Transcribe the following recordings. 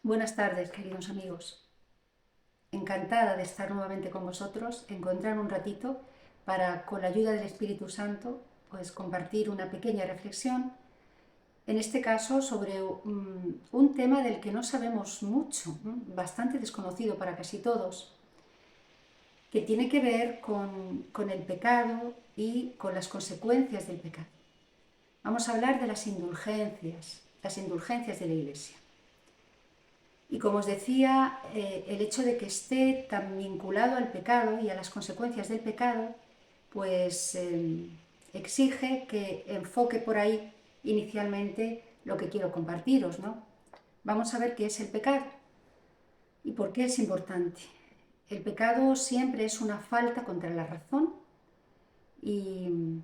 Buenas tardes, queridos amigos. Encantada de estar nuevamente con vosotros, encontrar un ratito para, con la ayuda del Espíritu Santo, pues compartir una pequeña reflexión, en este caso sobre un tema del que no sabemos mucho, bastante desconocido para casi todos, que tiene que ver con el pecado y con las consecuencias del pecado. Vamos a hablar de las indulgencias de la Iglesia. Y como os decía, el hecho de que esté tan vinculado al pecado y a las consecuencias del pecado, pues exige que enfoque por ahí inicialmente lo que quiero compartiros, ¿no? Vamos a ver qué es el pecado y por qué es importante. El pecado siempre es una falta contra la razón y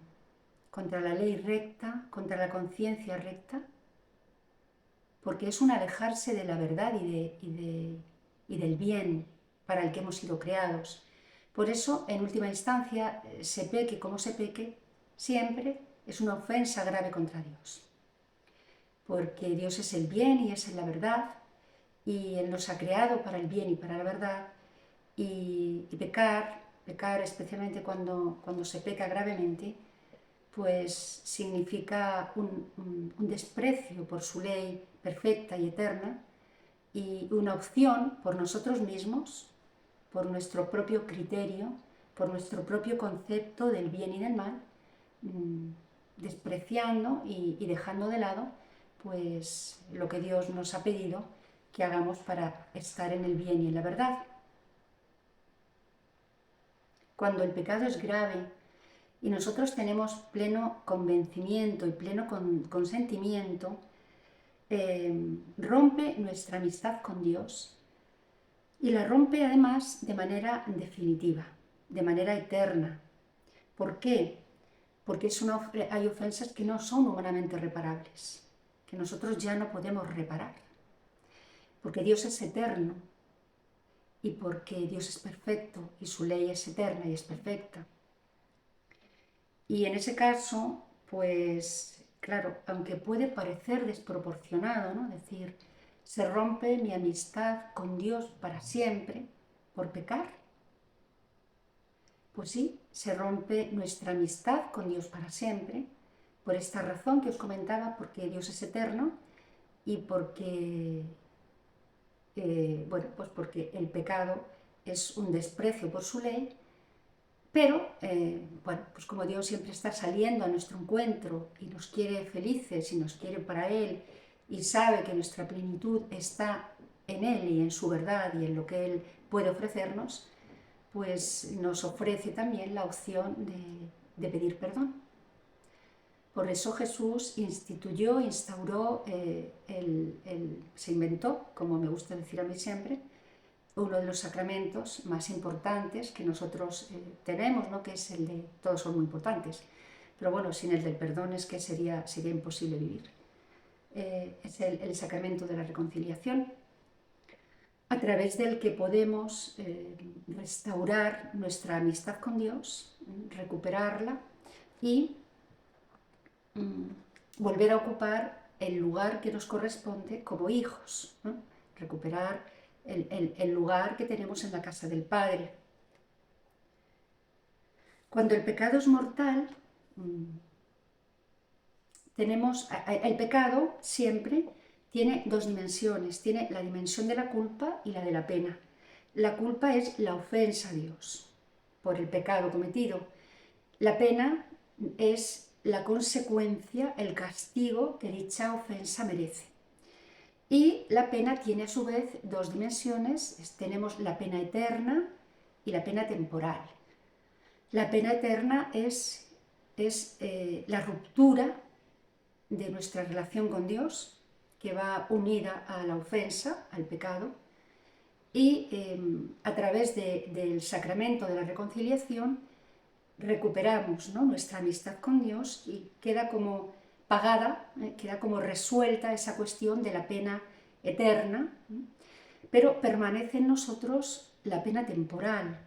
contra la ley recta, contra la conciencia recta, porque es un alejarse de la verdad y del bien para el que hemos sido creados. Por eso, en última instancia, se peque como se peque, siempre es una ofensa grave contra Dios. Porque Dios es el bien y es la verdad, y Él nos ha creado para el bien y para la verdad, y pecar especialmente cuando se peca gravemente, pues significa un desprecio por su ley perfecta y eterna y una opción por nosotros mismos, por nuestro propio criterio, por nuestro propio concepto del bien y del mal, despreciando y dejando de lado pues lo que Dios nos ha pedido que hagamos para estar en el bien y en la verdad. Cuando el pecado es grave y nosotros tenemos pleno convencimiento y pleno consentimiento, rompe nuestra amistad con Dios y la rompe además de manera definitiva, de manera eterna. ¿Por qué? Porque hay ofensas que no son humanamente reparables, que nosotros ya no podemos reparar, porque Dios es eterno y porque Dios es perfecto y su ley es eterna y es perfecta. Y en ese caso, pues claro, aunque puede parecer desproporcionado, ¿no? Decir, se rompe mi amistad con Dios para siempre por pecar. Pues sí, se rompe nuestra amistad con Dios para siempre, por esta razón que os comentaba, porque Dios es eterno y porque, bueno, pues porque el pecado es un desprecio por su ley. Pero, bueno, pues como Dios siempre está saliendo a nuestro encuentro y nos quiere felices y nos quiere para Él y sabe que nuestra plenitud está en Él y en su verdad y en lo que Él puede ofrecernos, pues nos ofrece también la opción de pedir perdón. Por eso Jesús instauró, se inventó, como me gusta decir a mí siempre, uno de los sacramentos más importantes que nosotros tenemos, ¿no? Que es el de, todos son muy importantes, pero bueno, sin el del perdón es que sería imposible vivir. Es el sacramento de la reconciliación, a través del que podemos restaurar nuestra amistad con Dios, recuperarla y volver a ocupar el lugar que nos corresponde como hijos, ¿no? Recuperar el lugar que tenemos en la casa del Padre. Cuando el pecado es mortal, el pecado siempre tiene dos dimensiones, tiene la dimensión de la culpa y la de la pena. La culpa es la ofensa a Dios por el pecado cometido. La pena es la consecuencia, el castigo que dicha ofensa merece. Y la pena tiene a su vez dos dimensiones, tenemos la pena eterna y la pena temporal. La pena eterna es la ruptura de nuestra relación con Dios, que va unida a la ofensa, al pecado, y a través del sacramento de la reconciliación recuperamos, ¿no? Nuestra amistad con Dios y queda como pagada, queda como resuelta esa cuestión de la pena eterna, pero permanece en nosotros la pena temporal.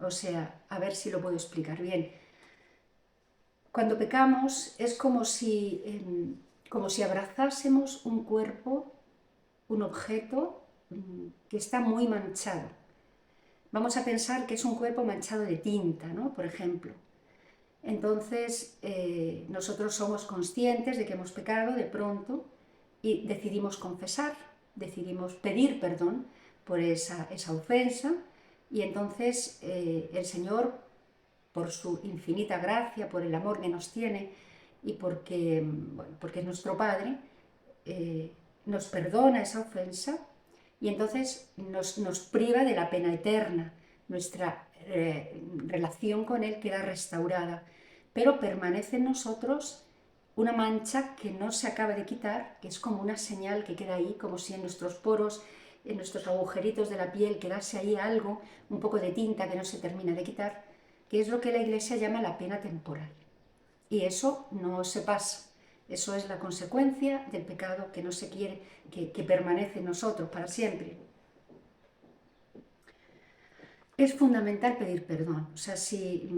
O sea, a ver si lo puedo explicar bien. Cuando pecamos es como si abrazásemos un cuerpo un objeto que está muy manchado. Vamos a pensar que es un cuerpo manchado de tinta, ¿no? Por ejemplo. Entonces, nosotros somos conscientes de que hemos pecado de pronto y decidimos confesar, decidimos pedir perdón por esa ofensa, y entonces el Señor, por su infinita gracia, por el amor que nos tiene y porque, bueno, porque es nuestro Padre, nos perdona esa ofensa y entonces nos priva de la pena eterna. Nuestra relación con Él queda restaurada, pero permanece en nosotros una mancha que no se acaba de quitar, que es como una señal que queda ahí, como si en nuestros poros, en nuestros agujeritos de la piel quedase ahí algo, un poco de tinta que no se termina de quitar, que es lo que la Iglesia llama la pena temporal. Y eso no se pasa. Eso es la consecuencia del pecado que no se quiere, que permanece en nosotros para siempre. Es fundamental pedir perdón. O sea, si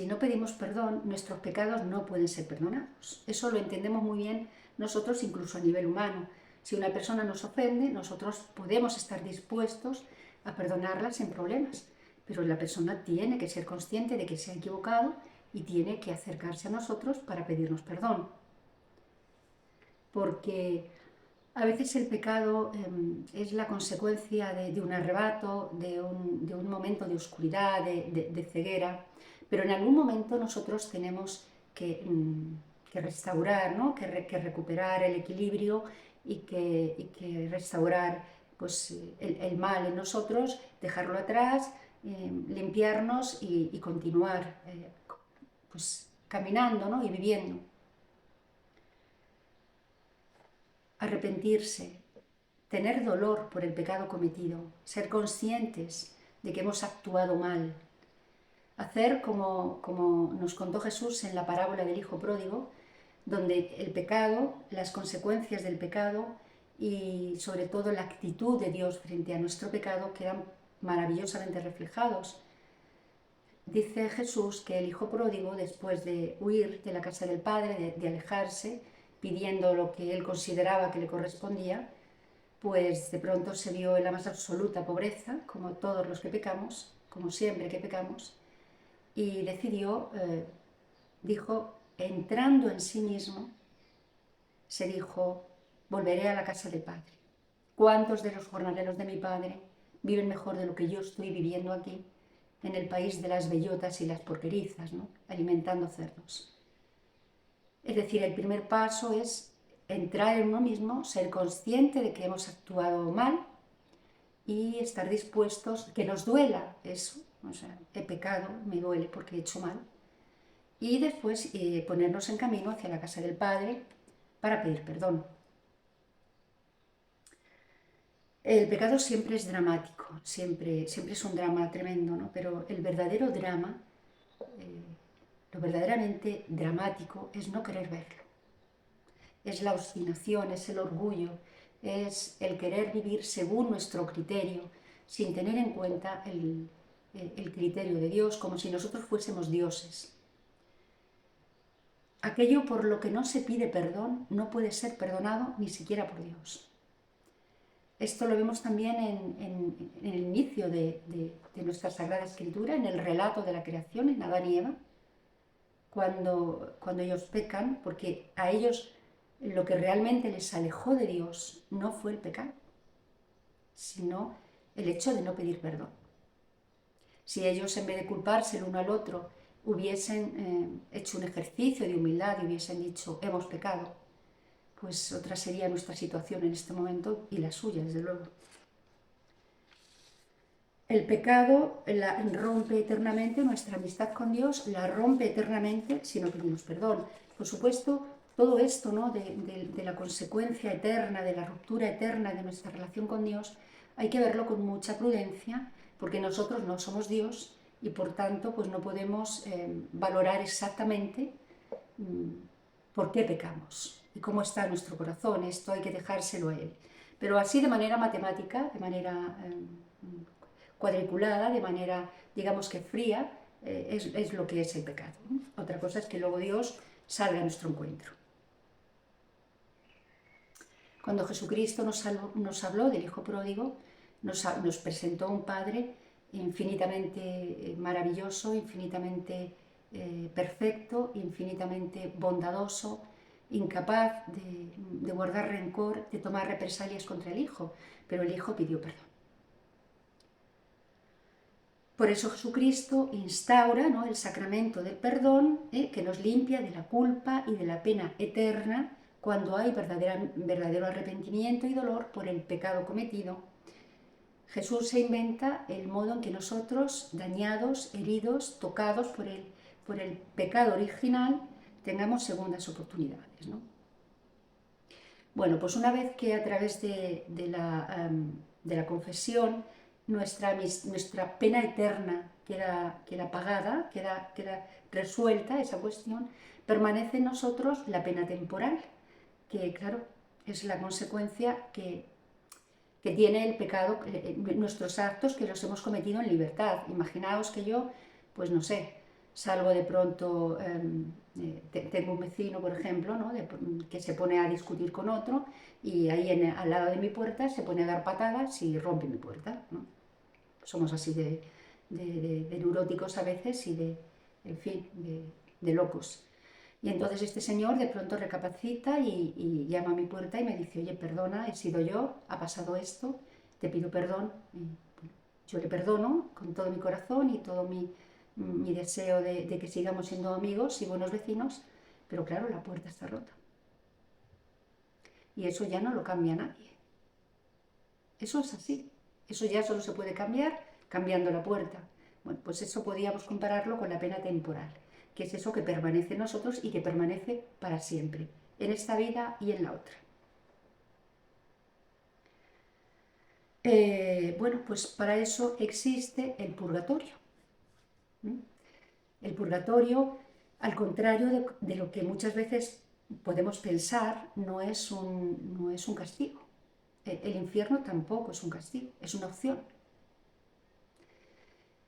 no pedimos perdón, nuestros pecados no pueden ser perdonados. Eso lo entendemos muy bien nosotros, incluso a nivel humano. Si una persona nos ofende, nosotros podemos estar dispuestos a perdonarla sin problemas. Pero la persona tiene que ser consciente de que se ha equivocado y tiene que acercarse a nosotros para pedirnos perdón. Porque a veces el pecado es la consecuencia de un arrebato, de un momento de oscuridad, de ceguera, pero en algún momento nosotros tenemos que restaurar, ¿no? que recuperar el equilibrio y que restaurar pues, el mal en nosotros, dejarlo atrás, limpiarnos y continuar pues, caminando, ¿no? y viviendo. Arrepentirse, tener dolor por el pecado cometido, ser conscientes de que hemos actuado mal, hacer como nos contó Jesús en la parábola del Hijo Pródigo, donde el pecado, las consecuencias del pecado y sobre todo la actitud de Dios frente a nuestro pecado quedan maravillosamente reflejados. Dice Jesús que el Hijo Pródigo, después de huir de la casa del Padre, de alejarse, pidiendo lo que él consideraba que le correspondía, pues de pronto se vio en la más absoluta pobreza, como todos los que pecamos, como siempre que pecamos, y decidió, dijo, entrando en sí mismo, se dijo, volveré a la casa del Padre. ¿Cuántos de los jornaleros de mi Padre viven mejor de lo que yo estoy viviendo aquí, en el país de las bellotas y las porquerizas, ¿no? alimentando cerdos? Es decir, el primer paso es entrar en uno mismo, ser consciente de que hemos actuado mal y estar dispuestos, que nos duela eso, o sea, he pecado, me duele porque he hecho mal, y después ponernos en camino hacia la casa del Padre para pedir perdón. El pecado siempre es dramático, siempre es un drama tremendo, ¿no? Pero el verdadero drama, lo verdaderamente dramático es no querer verlo. Es la obstinación, es el orgullo, es el querer vivir según nuestro criterio, sin tener en cuenta el criterio de Dios, como si nosotros fuésemos dioses. Aquello por lo que no se pide perdón no puede ser perdonado ni siquiera por Dios. Esto lo vemos también en el inicio de nuestra Sagrada Escritura, en el relato de la creación, en Adán y Eva, cuando ellos pecan, porque a ellos lo que realmente les alejó de Dios no fue el pecado, sino el hecho de no pedir perdón. Si ellos, en vez de culparse el uno al otro, hubiesen hecho un ejercicio de humildad y hubiesen dicho, hemos pecado, pues otra sería nuestra situación en este momento y la suya, desde luego. El pecado rompe eternamente nuestra amistad con Dios, la rompe eternamente si no pedimos perdón. Por supuesto, todo esto, ¿no? de la consecuencia eterna, de la ruptura eterna de nuestra relación con Dios, hay que verlo con mucha prudencia, porque nosotros no somos Dios y por tanto pues no podemos valorar exactamente por qué pecamos y cómo está nuestro corazón. Esto hay que dejárselo a Él. Pero así de manera matemática, de manera cuadriculada, de manera, digamos que fría, es lo que es el pecado, ¿no? Otra cosa es que luego Dios salga a nuestro encuentro. Cuando Jesucristo nos habló del Hijo Pródigo, nos presentó un Padre infinitamente maravilloso, infinitamente perfecto, infinitamente bondadoso, incapaz de guardar rencor, de tomar represalias contra el Hijo, pero el Hijo pidió perdón. Por eso Jesucristo instaura, ¿no?, el sacramento del perdón, que nos limpia de la culpa y de la pena eterna cuando hay verdadero arrepentimiento y dolor por el pecado cometido. Jesús se inventa el modo en que nosotros, dañados, heridos, tocados por el pecado original, tengamos segundas oportunidades, ¿no? Bueno, pues una vez que a través de la confesión nuestra pena eterna queda pagada, queda resuelta esa cuestión, permanece en nosotros la pena temporal, que claro, es la consecuencia que tiene el pecado, nuestros actos que los hemos cometido en libertad. Imaginaos que yo, pues no sé, salgo de pronto, tengo un vecino, por ejemplo, ¿no?, que se pone a discutir con otro y ahí al lado de mi puerta se pone a dar patadas y rompe mi puerta, ¿no? Somos así de neuróticos a veces y en fin, de locos. Y entonces este señor de pronto recapacita y llama a mi puerta y me dice: oye, perdona, he sido yo, ha pasado esto, te pido perdón. Y yo le perdono con todo mi corazón y todo mi deseo de que sigamos siendo amigos y buenos vecinos, pero claro, la puerta está rota. Y eso ya no lo cambia nadie. Eso es así. Eso ya solo se puede cambiar cambiando la puerta. Bueno, pues eso podíamos compararlo con la pena temporal, que es eso que permanece en nosotros y que permanece para siempre, en esta vida y en la otra. Bueno, pues para eso existe el purgatorio. El purgatorio, al contrario de lo que muchas veces podemos pensar, no es un castigo. El infierno tampoco es un castigo, es una opción.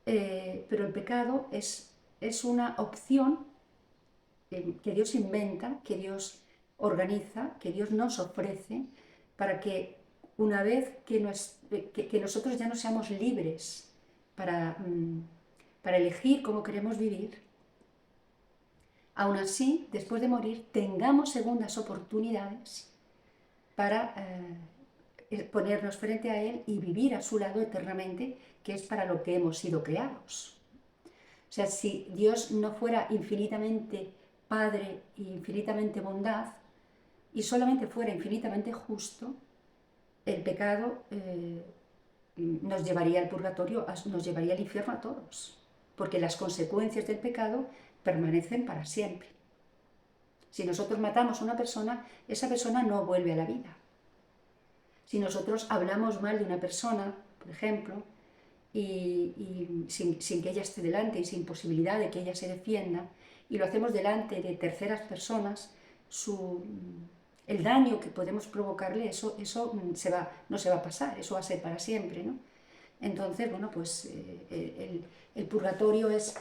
Pero el pecado es una opción que Dios inventa, que Dios organiza, que Dios nos ofrece, para que una vez que nosotros ya no seamos libres para elegir cómo queremos vivir, aún así, después de morir, tengamos segundas oportunidades para ponernos frente a Él y vivir a su lado eternamente, que es para lo que hemos sido creados. O sea, si Dios no fuera infinitamente Padre e infinitamente bondad, y solamente fuera infinitamente justo, el pecado nos llevaría al purgatorio, nos llevaría al infierno a todos, porque las consecuencias del pecado permanecen para siempre. Si nosotros matamos a una persona, esa persona no vuelve a la vida. Si nosotros hablamos mal de una persona, por ejemplo, y sin que ella esté delante y sin posibilidad de que ella se defienda, y lo hacemos delante de terceras personas, el daño que podemos provocarle, eso no se va a pasar, eso va a ser para siempre, ¿no? Entonces, bueno, pues el purgatorio es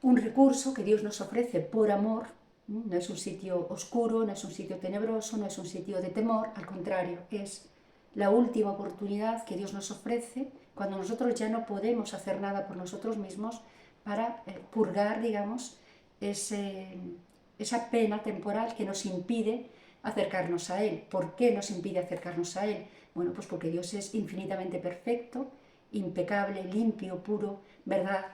un recurso que Dios nos ofrece por amor, ¿no? No es un sitio oscuro, no es un sitio tenebroso, no es un sitio de temor, al contrario, es la última oportunidad que Dios nos ofrece cuando nosotros ya no podemos hacer nada por nosotros mismos para purgar, digamos, esa pena temporal que nos impide acercarnos a Él. ¿Por qué nos impide acercarnos a Él? Bueno, pues porque Dios es infinitamente perfecto, impecable, limpio, puro, verdad,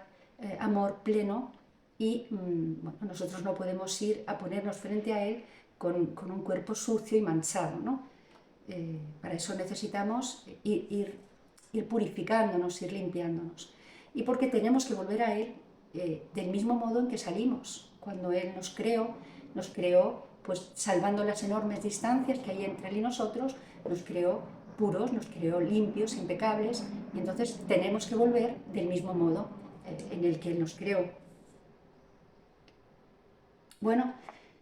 amor pleno, y bueno, nosotros no podemos ir a ponernos frente a Él con un cuerpo sucio y manchado, ¿no? Para eso necesitamos ir purificándonos, ir limpiándonos. Y porque tenemos que volver a Él del mismo modo en que salimos. Cuando Él nos creó pues salvando las enormes distancias que hay entre Él y nosotros, nos creó puros, nos creó limpios, impecables, y entonces tenemos que volver del mismo modo en el que Él nos creó. Bueno,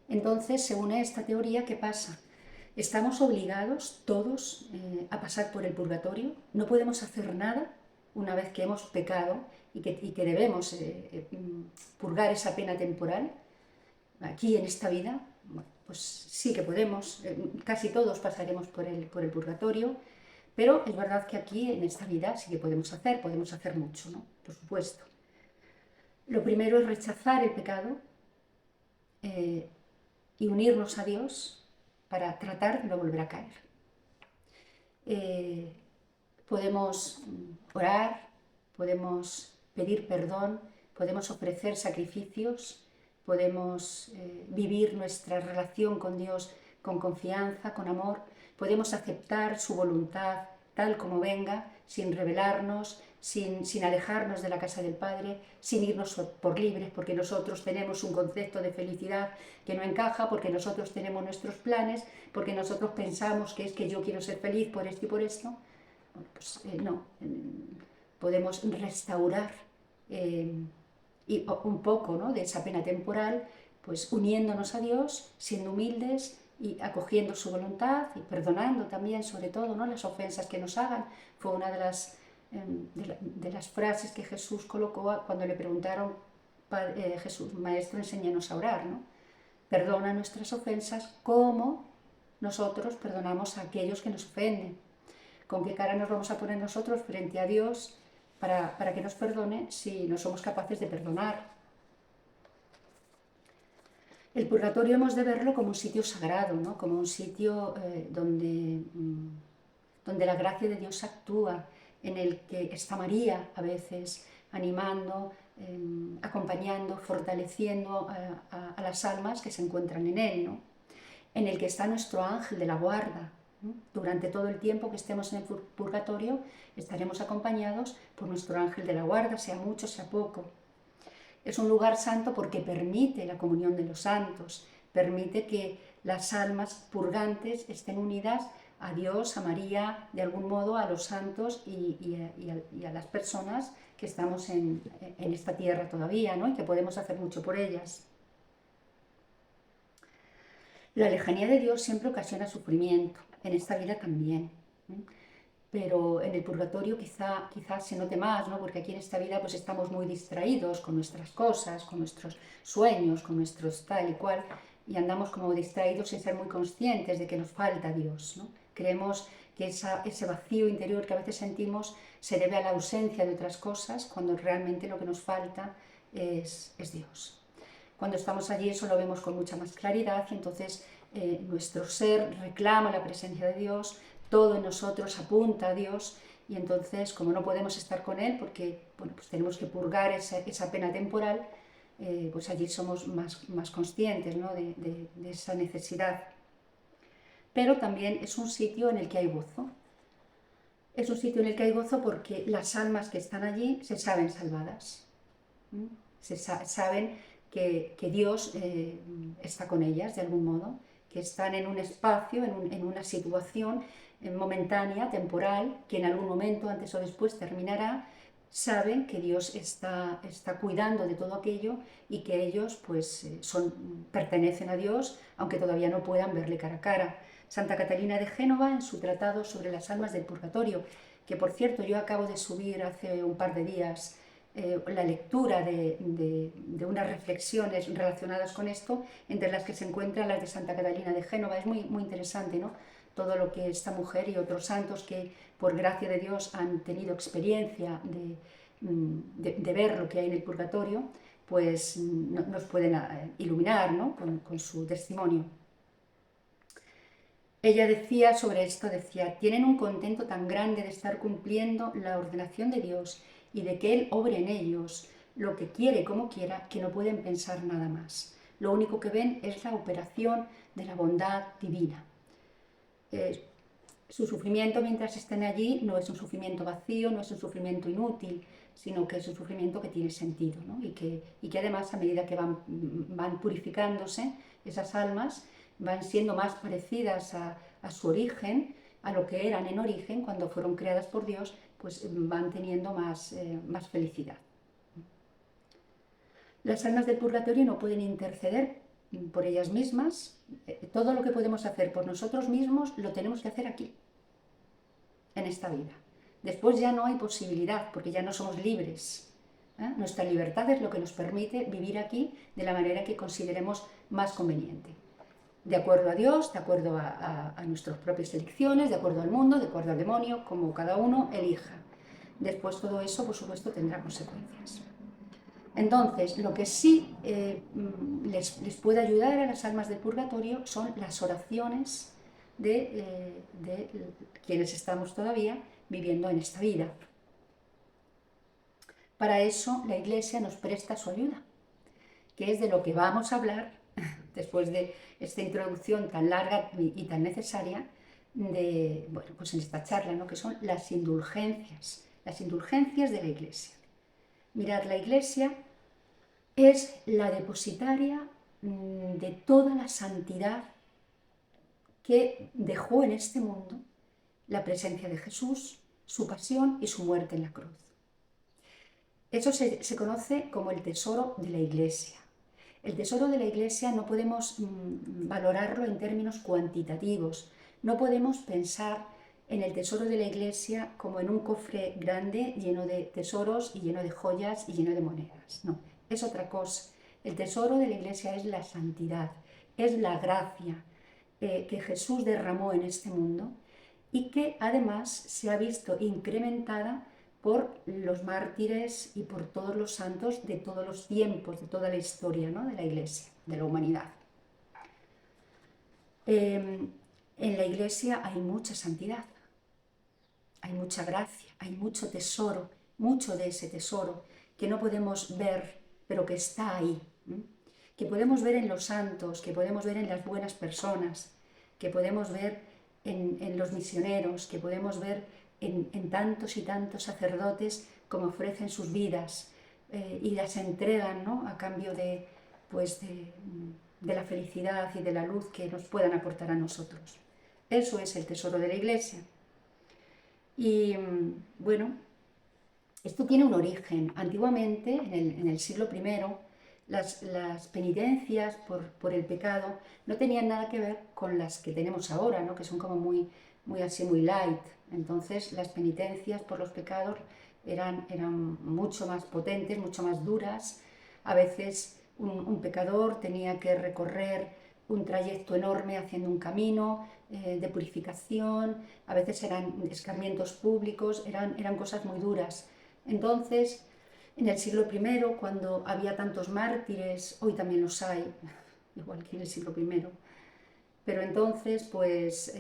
entonces, según esta teoría, ¿qué pasa? Estamos obligados todos a pasar por el purgatorio, no podemos hacer nada una vez que hemos pecado y que debemos purgar esa pena temporal aquí en esta vida. Bueno, pues sí que podemos, casi todos pasaremos por el purgatorio, pero es verdad que aquí en esta vida sí que podemos hacer mucho, ¿no? Por supuesto. Lo primero es rechazar el pecado y unirnos a Dios para tratar de no volver a caer. Podemos orar, podemos pedir perdón, podemos ofrecer sacrificios, podemos vivir nuestra relación con Dios con confianza, con amor, podemos aceptar su voluntad tal como venga, sin rebelarnos, sin alejarnos de la casa del Padre, sin irnos por libres, porque nosotros tenemos un concepto de felicidad que no encaja, porque nosotros tenemos nuestros planes, porque nosotros pensamos que es que yo quiero ser feliz por esto y por esto. Bueno, pues no, podemos restaurar y un poco, ¿no?, de esa pena temporal, pues uniéndonos a Dios, siendo humildes y acogiendo su voluntad y perdonando también, sobre todo, ¿no?, las ofensas que nos hagan. Fue una de las frases que Jesús colocó cuando le preguntaron, Jesús, Maestro, enséñanos a orar, ¿no? Perdona nuestras ofensas como nosotros perdonamos a aquellos que nos ofenden. ¿Con qué cara nos vamos a poner nosotros frente a Dios para que nos perdone si no somos capaces de perdonar? El purgatorio hemos de verlo como un sitio sagrado, ¿no?, como un sitio donde la gracia de Dios actúa, en el que está María a veces animando, acompañando, fortaleciendo a las almas que se encuentran en él, ¿no?, en el que está nuestro ángel de la guarda. Durante todo el tiempo que estemos en el purgatorio estaremos acompañados por nuestro ángel de la guarda, sea mucho, sea poco. Es un lugar santo porque permite la comunión de los santos, permite que las almas purgantes estén unidas a Dios, a María, de algún modo a los santos y a las personas que estamos en esta tierra todavía, ¿no?, y que podemos hacer mucho por ellas. La lejanía de Dios siempre ocasiona sufrimiento, en esta vida también, pero en el purgatorio quizá se note más, ¿no?, porque aquí en esta vida pues estamos muy distraídos con nuestras cosas, con nuestros sueños, con nuestros tal y cual, y andamos como distraídos sin ser muy conscientes de que nos falta Dios, ¿no? Creemos que ese vacío interior que a veces sentimos se debe a la ausencia de otras cosas, cuando realmente lo que nos falta es Dios. Cuando estamos allí eso lo vemos con mucha más claridad y entonces nuestro ser reclama la presencia de Dios, todo en nosotros apunta a Dios y entonces, como no podemos estar con Él porque bueno, pues tenemos que purgar esa pena temporal, pues allí somos más conscientes, ¿no?, de esa necesidad. Pero también es un sitio en el que hay gozo. Es un sitio en el que hay gozo porque las almas que están allí se saben salvadas. Saben que Dios está con ellas de algún modo, que están en un espacio, en una situación momentánea, temporal, que en algún momento, antes o después, terminará. Saben que Dios está cuidando de todo aquello y que ellos pues pertenecen a Dios, aunque todavía no puedan verle cara a cara. Santa Catalina de Génova, en su tratado sobre las almas del purgatorio, que por cierto yo acabo de subir hace un par de días la lectura de unas reflexiones relacionadas con esto, entre las que se encuentran las de Santa Catalina de Génova. Es muy, muy interesante, ¿no?, todo lo que esta mujer y otros santos que por gracia de Dios han tenido experiencia de ver lo que hay en el purgatorio, pues nos pueden iluminar, ¿no?, con su testimonio. Ella decía sobre esto, tienen un contento tan grande de estar cumpliendo la ordenación de Dios y de que Él obre en ellos lo que quiere y como quiera, que no pueden pensar nada más. Lo único que ven es la operación de la bondad divina. Su sufrimiento mientras estén allí no es un sufrimiento vacío, no es un sufrimiento inútil, sino que es un sufrimiento que tiene sentido, ¿no?, y que además, a medida que van purificándose esas almas, van siendo más parecidas a su origen, a lo que eran en origen cuando fueron creadas por Dios, pues van teniendo más felicidad. Las almas del purgatorio no pueden interceder por ellas mismas. Todo lo que podemos hacer por nosotros mismos lo tenemos que hacer aquí, en esta vida. Después ya no hay posibilidad, porque ya no somos libres. Nuestra libertad es lo que nos permite vivir aquí de la manera que consideremos más conveniente. de acuerdo a Dios, de acuerdo a nuestras propias elecciones, de acuerdo al mundo, de acuerdo al demonio, como cada uno elija. Después todo eso, por supuesto, tendrá consecuencias. Entonces, lo que sí les puede ayudar a las almas del purgatorio son las oraciones de quienes estamos todavía viviendo en esta vida. Para eso la Iglesia nos presta su ayuda, que es de lo que vamos a hablar después de esta introducción tan larga y tan necesaria pues en esta charla, ¿no? Que son las indulgencias de la Iglesia. Mirad, la Iglesia es la depositaria de toda la santidad que dejó en este mundo la presencia de Jesús, su pasión y su muerte en la cruz. Eso se conoce como el tesoro de la Iglesia. El tesoro de la Iglesia no podemos valorarlo en términos cuantitativos. No podemos pensar en el tesoro de la Iglesia como en un cofre grande lleno de tesoros y lleno de joyas y lleno de monedas. No, es otra cosa. El tesoro de la Iglesia es la santidad, es la gracia que Jesús derramó en este mundo y que además se ha visto incrementada por los mártires y por todos los santos de todos los tiempos, de toda la historia, ¿no? De la Iglesia, de la humanidad. En la Iglesia hay mucha santidad, hay mucha gracia, hay mucho tesoro, mucho de ese tesoro que no podemos ver, pero que está ahí, que podemos ver en los santos, que podemos ver en las buenas personas, que podemos ver en los misioneros, que podemos ver en tantos y tantos sacerdotes como ofrecen sus vidas y las entregan, ¿no? A cambio de la felicidad y de la luz que nos puedan aportar a nosotros. Eso es el tesoro de la Iglesia. Y bueno, esto tiene un origen. Antiguamente, en el siglo I, las penitencias por el pecado no tenían nada que ver con las que tenemos ahora, ¿no? Que son como muy light. Entonces las penitencias por los pecados eran mucho más potentes, mucho más duras. A veces un pecador tenía que recorrer un trayecto enorme haciendo un camino de purificación, a veces eran escarmientos públicos, eran cosas muy duras. Entonces, en el siglo I, cuando había tantos mártires, hoy también los hay, igual que en el siglo I, pero entonces pues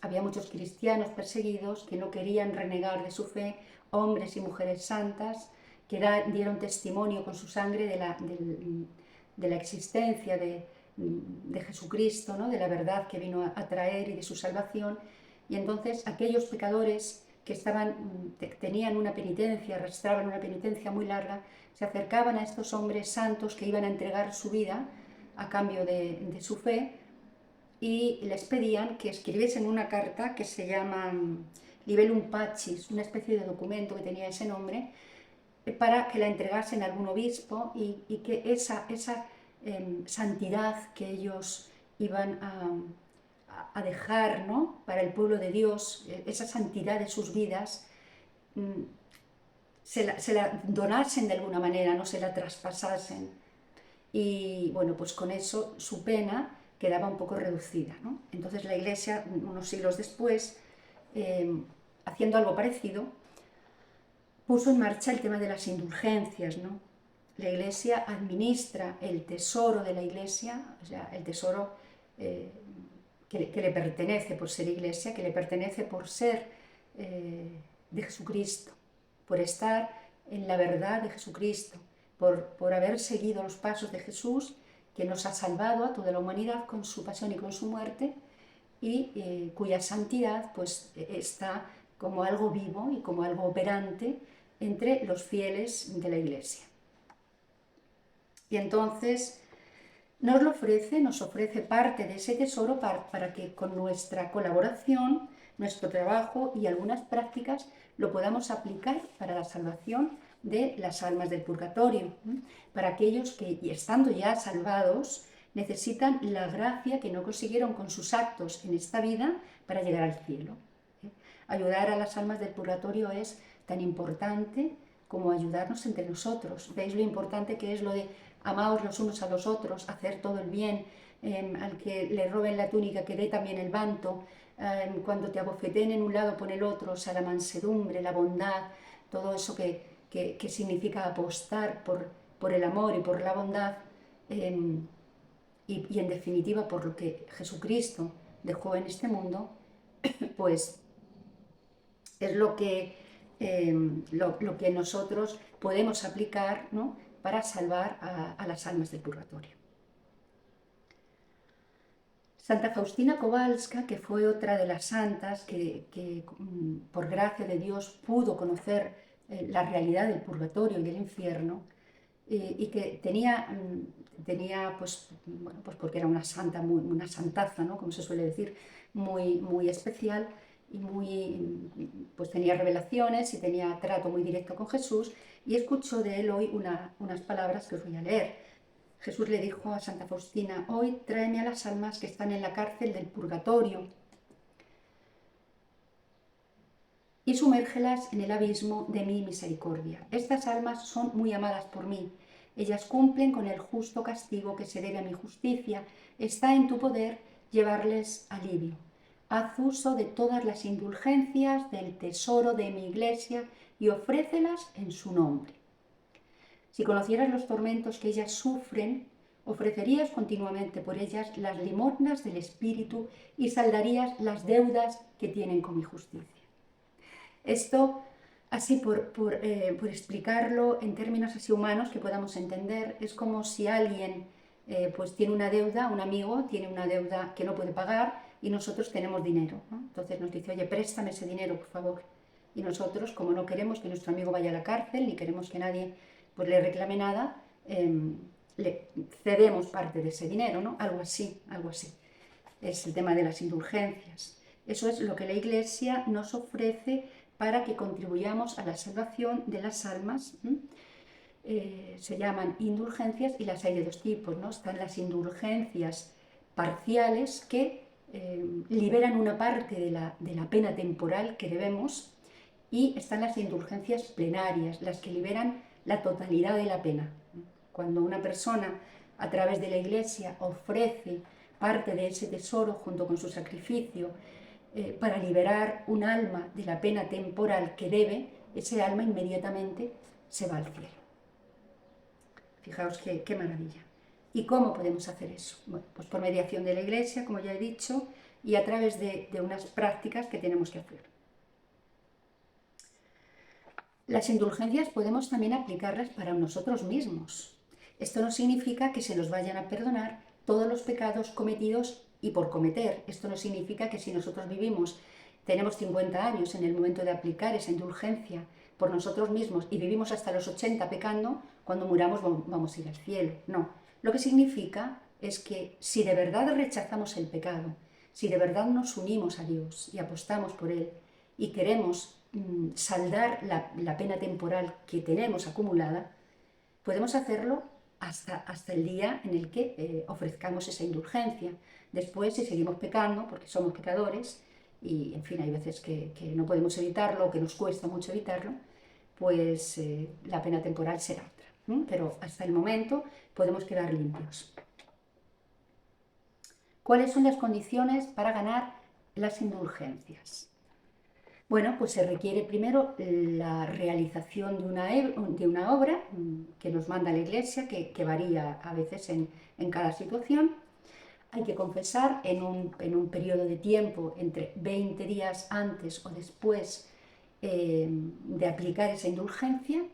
había muchos cristianos perseguidos que no querían renegar de su fe, hombres y mujeres santas que dieron testimonio con su sangre de la existencia de Jesucristo, ¿no? De la verdad que vino a traer y de su salvación. Y entonces aquellos pecadores que tenían una penitencia, arrastraban una penitencia muy larga, se acercaban a estos hombres santos que iban a entregar su vida a cambio de su fe y les pedían que escribiesen una carta que se llama Libellum Pacis, una especie de documento que tenía ese nombre, para que la entregasen a algún obispo y que esa santidad que ellos iban a dejar, ¿no? Para el pueblo de Dios, esa santidad de sus vidas, se la donasen de alguna manera, no se la traspasasen. Y bueno, pues con eso su pena quedaba un poco reducida, ¿no? Entonces la Iglesia, unos siglos después, haciendo algo parecido, puso en marcha el tema de las indulgencias, ¿no? La Iglesia administra el tesoro de la Iglesia, o sea, el tesoro que le pertenece por ser Iglesia, que le pertenece por ser de Jesucristo, por estar en la verdad de Jesucristo, por haber seguido los pasos de Jesús, que nos ha salvado a toda la humanidad con su pasión y con su muerte, y cuya santidad pues está como algo vivo y como algo operante entre los fieles de la Iglesia. Y entonces nos ofrece parte de ese tesoro para que con nuestra colaboración, nuestro trabajo y algunas prácticas lo podamos aplicar para la salvación de las almas del purgatorio, para aquellos que, estando ya salvados, necesitan la gracia que no consiguieron con sus actos en esta vida para llegar al cielo. Ayudar a las almas del purgatorio es tan importante como ayudarnos entre nosotros. ¿Veis lo importante que es lo de amaos los unos a los otros, hacer todo el bien, al que le roben la túnica, que dé también el manto, cuando te abofeteen en un lado, pon el otro, o sea, la mansedumbre, la bondad, todo eso que significa apostar por el amor y por la bondad, y en definitiva por lo que Jesucristo dejó en este mundo, pues es lo que nosotros podemos aplicar, ¿no?, para salvar a las almas del purgatorio. Santa Faustina Kowalska, que fue otra de las santas que por gracia de Dios pudo conocer la realidad del purgatorio y del infierno, y que tenía pues, bueno, pues porque era una santa, una santaza, ¿no?, como se suele decir, muy especial, y pues tenía revelaciones y tenía trato muy directo con Jesús, y escucho de él hoy unas palabras que os voy a leer. Jesús le dijo a Santa Faustina: hoy tráeme a las almas que están en la cárcel del purgatorio y sumérgelas en el abismo de mi misericordia. Estas almas son muy amadas por mí. Ellas cumplen con el justo castigo que se debe a mi justicia. Está en tu poder llevarles alivio. Haz uso de todas las indulgencias del tesoro de mi iglesia y ofrécelas en su nombre. Si conocieras los tormentos que ellas sufren, ofrecerías continuamente por ellas las limosnas del Espíritu y saldarías las deudas que tienen con mi justicia. Esto, así por explicarlo en términos así humanos que podamos entender, es como si alguien pues tiene una deuda, un amigo tiene una deuda que no puede pagar y nosotros tenemos dinero, ¿no? Entonces nos dice: oye, préstame ese dinero, por favor. Y nosotros, como no queremos que nuestro amigo vaya a la cárcel, ni queremos que nadie pues le reclame nada, le cedemos parte de ese dinero, ¿no? Algo así, algo así. Es el tema de las indulgencias. Eso es lo que la Iglesia nos ofrece para que contribuyamos a la salvación de las almas. Se llaman indulgencias y las hay de dos tipos, ¿no? Están las indulgencias parciales que liberan una parte de la pena temporal que debemos, y están las indulgencias plenarias, las que liberan la totalidad de la pena. Cuando una persona, a través de la Iglesia, ofrece parte de ese tesoro junto con su sacrificio para liberar un alma de la pena temporal que debe, ese alma inmediatamente se va al cielo. Fijaos qué maravilla. ¿Y cómo podemos hacer eso? Bueno, pues por mediación de la Iglesia, como ya he dicho, y a través de unas prácticas que tenemos que hacer. Las indulgencias podemos también aplicarlas para nosotros mismos. Esto no significa que se nos vayan a perdonar todos los pecados cometidos y por cometer. Esto no significa que si nosotros tenemos 50 años en el momento de aplicar esa indulgencia por nosotros mismos y vivimos hasta los 80 pecando, cuando muramos vamos a ir al cielo. No. Lo que significa es que si de verdad rechazamos el pecado, si de verdad nos unimos a Dios y apostamos por Él y queremos saldar la pena temporal que tenemos acumulada, podemos hacerlo hasta el día en el que ofrezcamos esa indulgencia. Después, si seguimos pecando, porque somos pecadores, y en fin, hay veces que no podemos evitarlo, que nos cuesta mucho evitarlo, pues la pena temporal será otra. Pero hasta el momento podemos quedar limpios. ¿Cuáles son las condiciones para ganar las indulgencias? Bueno, pues se requiere primero la realización de una obra que nos manda la Iglesia, que varía a veces en cada situación. Hay que confesar en un periodo de tiempo entre 20 días antes o después de aplicar esa indulgencia.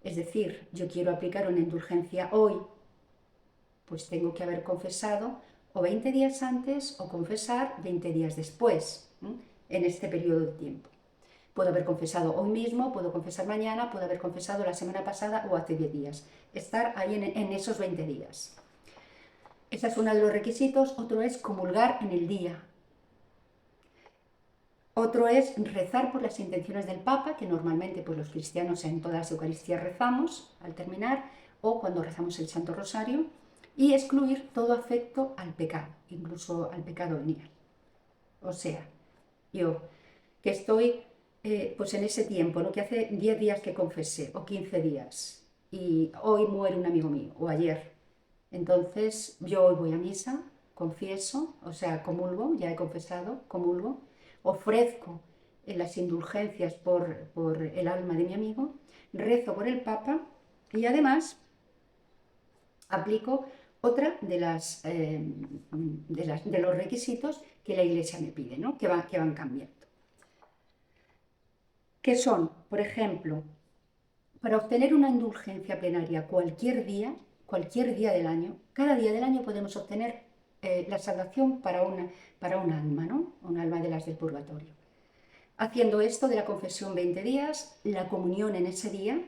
Es decir, yo quiero aplicar una indulgencia hoy, pues tengo que haber confesado o 20 días antes o confesar 20 días después, en este periodo de tiempo. Puedo haber confesado hoy mismo, puedo confesar mañana, puedo haber confesado la semana pasada o hace 10 días. Estar ahí en esos 20 días. Ese es uno de los requisitos. Otro es comulgar en el día. Otro es rezar por las intenciones del Papa, que normalmente pues, los cristianos en todas las Eucaristías rezamos al terminar, o cuando rezamos el Santo Rosario, y excluir todo afecto al pecado, incluso al pecado venial. O sea, yo que estoy pues en ese tiempo, ¿no?, que hace 10 días que confesé, o 15 días, y hoy muere un amigo mío, o ayer. Entonces yo hoy voy a misa confieso, o sea, comulgo, ya he confesado, comulgo, ofrezco las indulgencias por el alma de mi amigo, rezo por el Papa y además aplico otra de los requisitos que la Iglesia me pide, ¿no? que van cambiando. Que son, por ejemplo, para obtener una indulgencia plenaria cualquier día del año, cada día del año podemos obtener la salvación para un alma, ¿no? Un alma de las del purgatorio. Haciendo esto de la confesión 20 días, la comunión en ese día,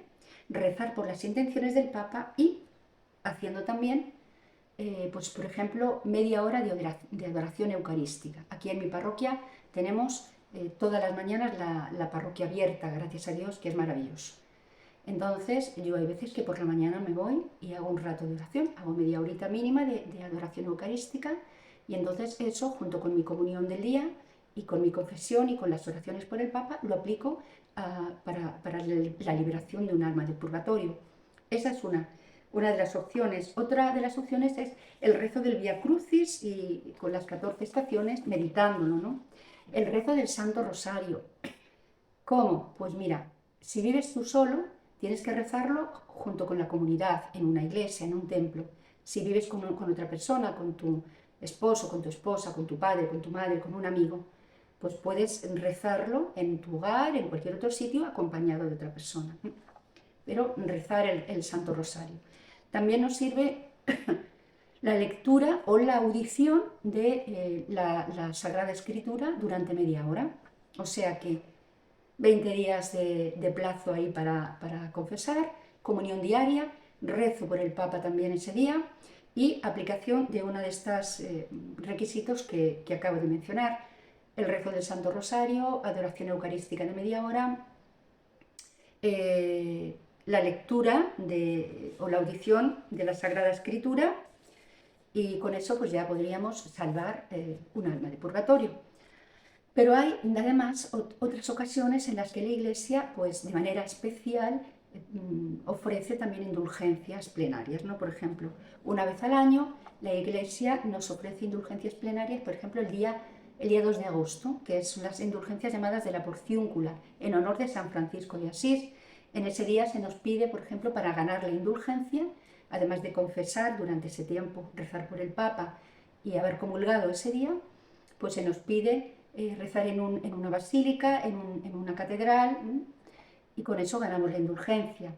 rezar por las intenciones del Papa y haciendo también, pues por ejemplo, media hora de adoración eucarística. Aquí en mi parroquia tenemos todas las mañanas la parroquia abierta, gracias a Dios, que es maravilloso. Entonces, yo hay veces que por la mañana me voy y hago un rato de oración, hago media horita mínima de adoración eucarística y entonces eso, junto con mi comunión del día y con mi confesión y con las oraciones por el Papa, lo aplico para la liberación de un alma del purgatorio. Esa es una de las opciones. Otra de las opciones es el rezo del Vía Crucis y con las 14 estaciones meditándolo, ¿no? El rezo del Santo Rosario. ¿Cómo? Pues mira, si vives tú solo, tienes que rezarlo junto con la comunidad, en una iglesia, en un templo. Si vives con otra persona, con tu esposo, con tu esposa, con tu padre, con tu madre, con un amigo, pues puedes rezarlo en tu hogar, en cualquier otro sitio, acompañado de otra persona. Pero rezar el Santo Rosario. También nos sirve la lectura o la audición de la Sagrada Escritura durante media hora. O sea que 20 días de plazo ahí para confesar, comunión diaria, rezo por el Papa también ese día y aplicación de uno de estos requisitos que acabo de mencionar, el rezo del Santo Rosario, adoración eucarística de media hora, la lectura o la audición de la Sagrada Escritura y con eso pues ya podríamos salvar un alma de purgatorio. Pero hay además otras ocasiones en las que la Iglesia, pues de manera especial, ofrece también indulgencias plenarias, ¿no? Por ejemplo, una vez al año la Iglesia nos ofrece indulgencias plenarias, por ejemplo, el día 2 de agosto, que son las indulgencias llamadas de la Porciúncula, en honor de San Francisco de Asís. En ese día se nos pide, por ejemplo, para ganar la indulgencia, además de confesar durante ese tiempo, rezar por el Papa y haber comulgado ese día, pues se nos pide rezar en una basílica, en una catedral, y con eso ganamos la indulgencia.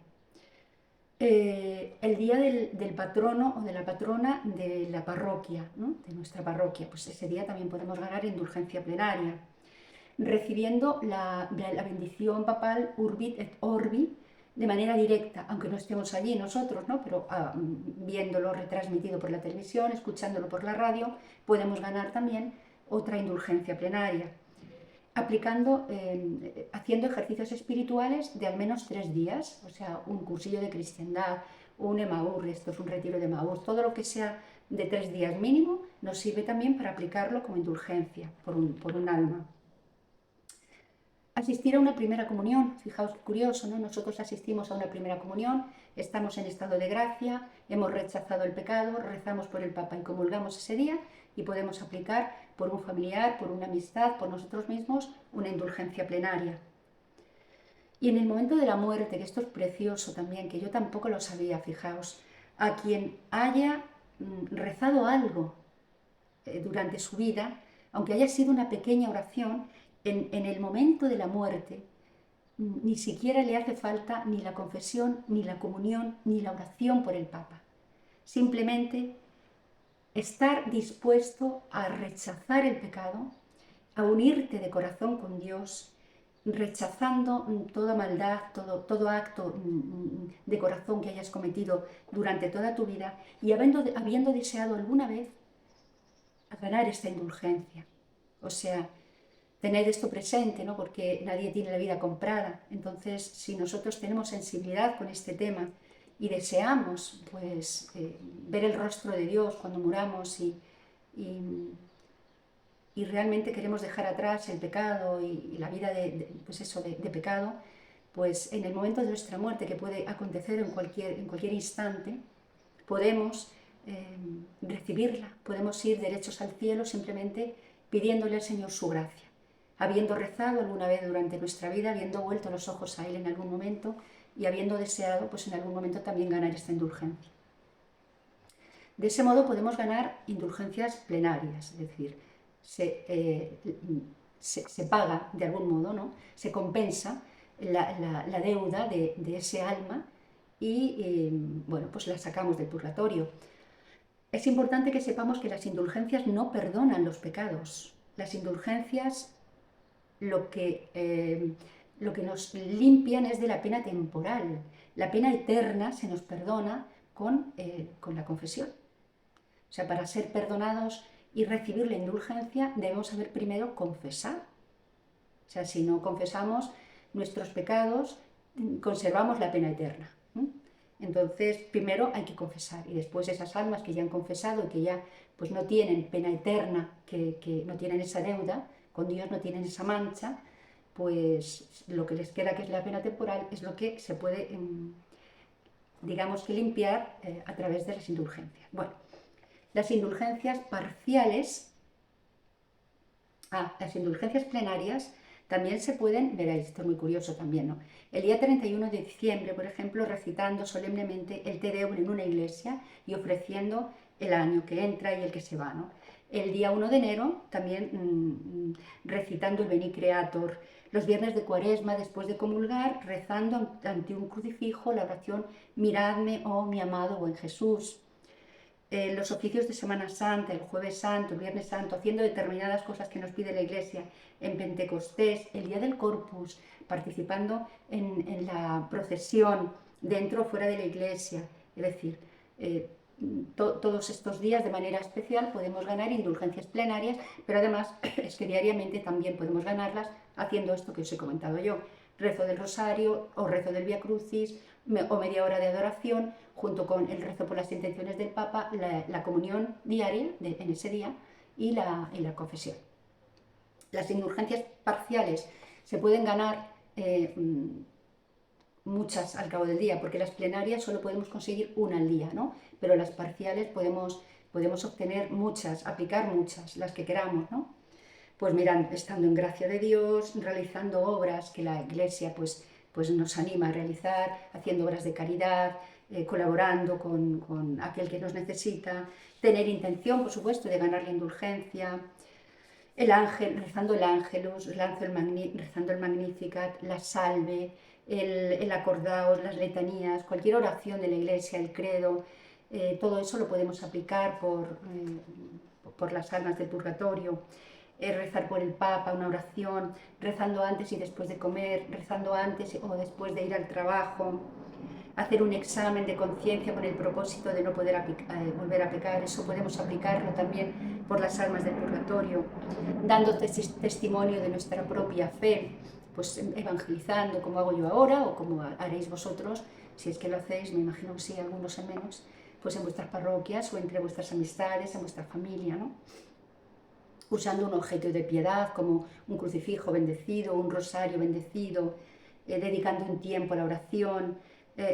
El día del patrono o de la patrona de la parroquia, ¿no? De nuestra parroquia, pues ese día también podemos ganar indulgencia plenaria, recibiendo la bendición papal Urbit et Orbi de manera directa, aunque no estemos allí nosotros, ¿no? Pero viéndolo retransmitido por la televisión, escuchándolo por la radio, podemos ganar también otra indulgencia plenaria, haciendo ejercicios espirituales de al menos 3 días, o sea, un cursillo de cristiandad, un Emaús, esto es un retiro de Emaús, todo lo que sea de 3 días mínimo nos sirve también para aplicarlo como indulgencia por un alma. Asistir a una primera comunión, fijaos qué curioso, ¿no? Nosotros asistimos a una primera comunión, estamos en estado de gracia, hemos rechazado el pecado, rezamos por el Papa y comulgamos ese día y podemos aplicar por un familiar, por una amistad, por nosotros mismos, una indulgencia plenaria. Y en el momento de la muerte, que esto es precioso también, que yo tampoco lo sabía, fijaos, a quien haya rezado algo durante su vida, aunque haya sido una pequeña oración, en el momento de la muerte, ni siquiera le hace falta ni la confesión, ni la comunión, ni la oración por el Papa. Simplemente estar dispuesto a rechazar el pecado, a unirte de corazón con Dios, rechazando toda maldad, todo acto de corazón que hayas cometido durante toda tu vida y habiendo deseado alguna vez ganar esta indulgencia. O sea, tened esto presente, ¿no? Porque nadie tiene la vida comprada. Entonces, si nosotros tenemos sensibilidad con este tema y deseamos pues, ver el rostro de Dios cuando muramos y realmente queremos dejar atrás el pecado y la vida de pecado, pues en el momento de nuestra muerte, que puede acontecer en cualquier instante, podemos recibirla, podemos ir derechos al cielo simplemente pidiéndole al Señor su gracia, habiendo rezado alguna vez durante nuestra vida, habiendo vuelto los ojos a Él en algún momento y habiendo deseado pues en algún momento también ganar esta indulgencia. De ese modo podemos ganar indulgencias plenarias, es decir, se paga de algún modo, ¿no? Se compensa la deuda de ese alma y bueno, pues la sacamos del purgatorio. Es importante que sepamos que las indulgencias no perdonan los pecados. Las indulgencias lo que nos limpian es de la pena temporal. La pena eterna se nos perdona con la confesión. O sea, para ser perdonados y recibir la indulgencia debemos saber primero confesar. O sea, si no confesamos nuestros pecados, conservamos la pena eterna. Entonces, primero hay que confesar y después esas almas que ya han confesado y que ya pues, no tienen pena eterna, que no tienen esa deuda con Dios, no tienen esa mancha, pues lo que les queda, que es la pena temporal, es lo que se puede, digamos que limpiar a través de las indulgencias. Bueno, las indulgencias parciales, las indulgencias plenarias también se pueden, veréis, esto es muy curioso también, ¿no? El día 31 de diciembre, por ejemplo, recitando solemnemente el Te Deum en una iglesia y ofreciendo el año que entra y el que se va, ¿no? El día 1 de enero también recitando el Veni Creator. Los viernes de Cuaresma, después de comulgar, rezando ante un crucifijo la oración Miradme, oh mi amado buen Jesús. Los oficios de Semana Santa, el Jueves Santo, el Viernes Santo, haciendo determinadas cosas que nos pide la Iglesia, en Pentecostés, el Día del Corpus, participando en la procesión dentro o fuera de la Iglesia. Es decir, todos estos días de manera especial podemos ganar indulgencias plenarias, pero además es que diariamente también podemos ganarlas haciendo esto que os he comentado yo, rezo del rosario o rezo del Vía Crucis o media hora de adoración, junto con el rezo por las intenciones del Papa, la comunión diaria en ese día y la confesión. Las indulgencias parciales se pueden ganar muchas al cabo del día, porque las plenarias solo podemos conseguir una al día, ¿no? Pero las parciales podemos obtener muchas, aplicar muchas, las que queramos, ¿no? Pues mirad, estando en gracia de Dios, realizando obras que la Iglesia pues nos anima a realizar, haciendo obras de caridad, colaborando con aquel que nos necesita, tener intención, por supuesto, de ganar la indulgencia, el ángel, rezando el ángelus, rezando el Magnificat, la salve, el acordaos, las letanías, cualquier oración de la Iglesia, el credo, todo eso lo podemos aplicar por las almas del purgatorio. Rezar por el Papa, una oración, rezando antes y después de comer, rezando antes o después de ir al trabajo, hacer un examen de conciencia con el propósito de no poder volver a pecar. Eso podemos aplicarlo también por las almas del purgatorio, dando testimonio de nuestra propia fe, pues evangelizando como hago yo ahora o como haréis vosotros, si es que lo hacéis, me imagino que sí, algunos al menos, pues en vuestras parroquias o entre vuestras amistades, en vuestra familia, ¿no? Usando un objeto de piedad como un crucifijo bendecido, un rosario bendecido, dedicando un tiempo a la oración,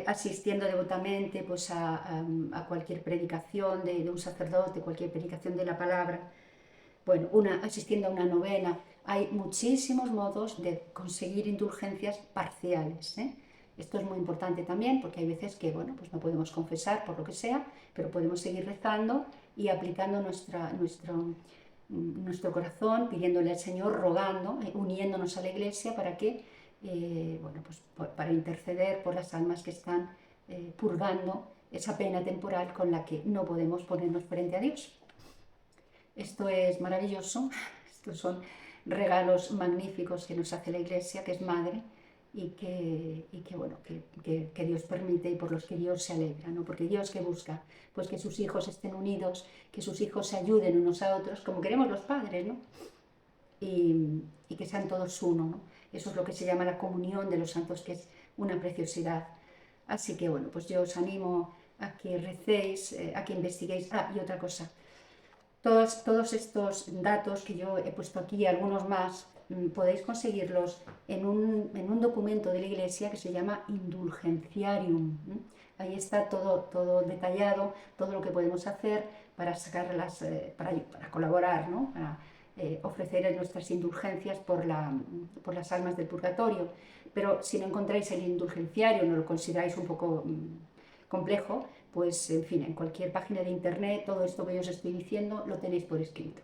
asistiendo devotamente pues, a cualquier predicación de un sacerdote, cualquier predicación de la palabra, bueno, asistiendo a una novena. Hay muchísimos modos de conseguir indulgencias parciales, ¿eh? Esto es muy importante también porque hay veces que bueno, pues no podemos confesar por lo que sea, pero podemos seguir rezando y aplicando nuestro corazón, pidiéndole al Señor, rogando, uniéndonos a la Iglesia para que, bueno, pues para interceder por las almas que están purgando esa pena temporal con la que no podemos ponernos frente a Dios. Esto es maravilloso, estos son regalos magníficos que nos hace la Iglesia, que es Madre, y que Dios permite y por los que Dios se alegra, ¿no? Porque Dios que busca, pues que sus hijos estén unidos, que sus hijos se ayuden unos a otros, como queremos los padres, ¿no? Y que sean todos uno, ¿no? Eso es lo que se llama la comunión de los santos, que es una preciosidad. Así que bueno, pues yo os animo a que recéis, a que investiguéis. Y otra cosa, todos estos datos que yo he puesto aquí, algunos más, podéis conseguirlos en un documento de la Iglesia que se llama Indulgenciarium. Ahí está todo detallado, todo lo que podemos hacer para para colaborar, ¿no? Para ofrecer nuestras indulgencias por las almas del purgatorio. Pero si no encontráis el indulgenciario, no lo consideráis un poco complejo, pues en fin, en cualquier página de internet, todo esto que yo os estoy diciendo lo tenéis por escrito.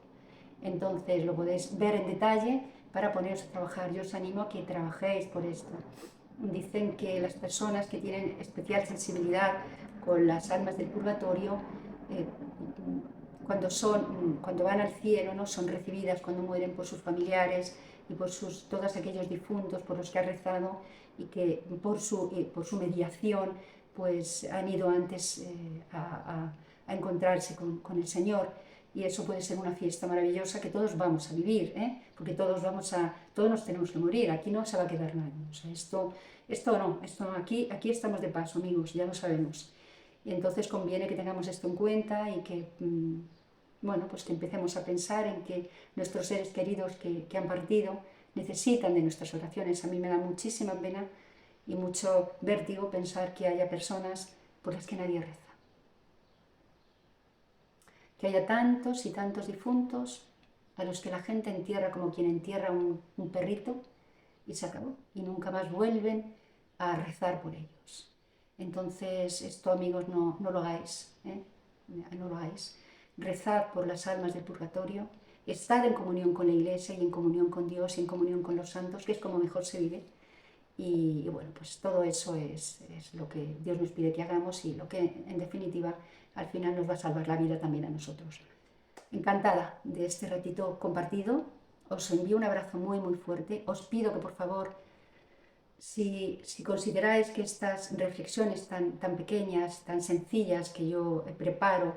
Entonces lo podéis ver en detalle para poneros a trabajar. Yo os animo a que trabajéis por esto. Dicen que las personas que tienen especial sensibilidad con las almas del purgatorio, eh, cuando van al cielo, ¿no? Son recibidas cuando mueren por sus familiares y por todos aquellos difuntos por los que ha rezado y que por su mediación pues han ido antes a encontrarse con el Señor. Y eso puede ser una fiesta maravillosa que todos vamos a vivir, porque todos nos tenemos que morir, aquí no se va a quedar nadie. O sea, esto no, aquí estamos de paso, amigos, ya lo sabemos. Y entonces conviene que tengamos esto en cuenta y que, bueno, pues que empecemos a pensar en que nuestros seres queridos que han partido necesitan de nuestras oraciones. A mí me da muchísima pena y mucho vértigo pensar que haya personas por las que nadie reza. Que haya tantos y tantos difuntos a los que la gente entierra como quien entierra un perrito y se acabó. Y nunca más vuelven a rezar por ellos. Entonces, esto, amigos, no lo hagáis, no lo hagáis. Rezad por las almas del purgatorio, estad en comunión con la Iglesia y en comunión con Dios y en comunión con los santos, que es como mejor se vive. Y bueno, pues todo eso es lo que Dios nos pide que hagamos y lo que, en definitiva, al final nos va a salvar la vida también a nosotros. Encantada de este ratito compartido. Os envío un abrazo muy, muy fuerte. Os pido que, por favor, si consideráis que estas reflexiones tan pequeñas, tan sencillas que yo preparo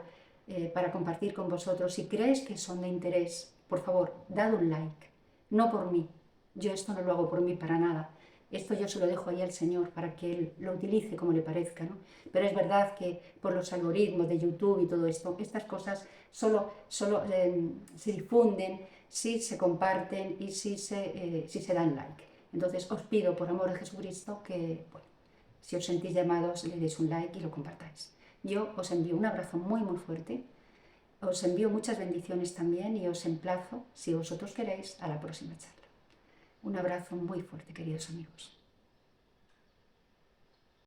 para compartir con vosotros, si creéis que son de interés, por favor, dad un like. No por mí. Yo esto no lo hago por mí para nada. Esto yo se lo dejo ahí al Señor para que Él lo utilice como le parezca, ¿no? Pero es verdad que por los algoritmos de YouTube y todo esto, estas cosas solo se difunden si se comparten y si se dan like. Entonces os pido por amor de Jesucristo que, bueno, si os sentís llamados, le deis un like y lo compartáis. Yo os envío un abrazo muy, muy fuerte. Os envío muchas bendiciones también y os emplazo, si vosotros queréis, a la próxima charla. Un abrazo muy fuerte, queridos amigos.